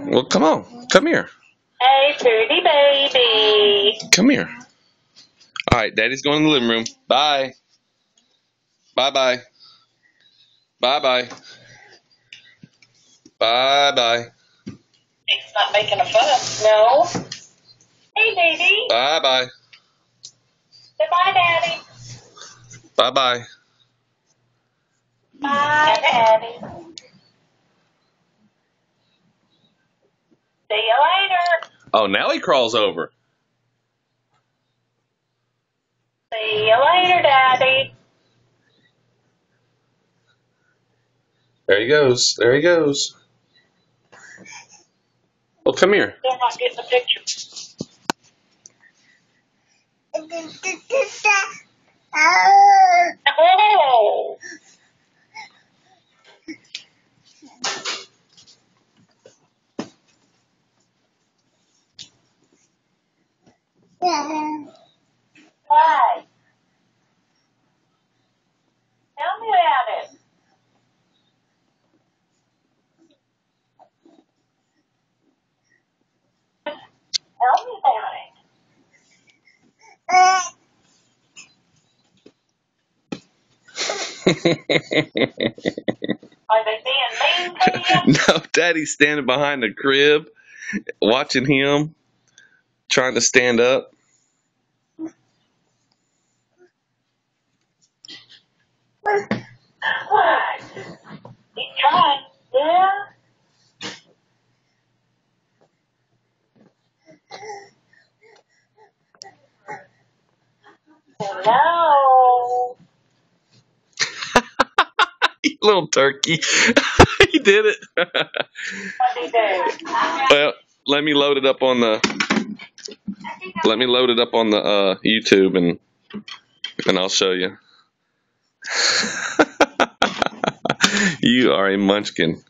Well, come on. Come here. Hey, pretty baby. Come here. All right, Daddy's going in the living room. Bye. Bye-bye. Bye-bye. Bye-bye. He's not making a fuss. No. Hey, baby. Bye-bye. Goodbye, Daddy. Bye-bye. Bye, Daddy. See you later. Oh, now he crawls over. See you later, Daddy. There he goes. There he goes. Well, come here. They're not getting the picture. Oh. Why? Tell me about it. Tell me about it. Are they being mean to you? No, Daddy's standing behind the crib, watching him, trying to stand up. What? He's trying. Yeah. Hello. Little turkey. He did it. What did he do? Well, let me load it up on the YouTube and I'll show you. You are a munchkin.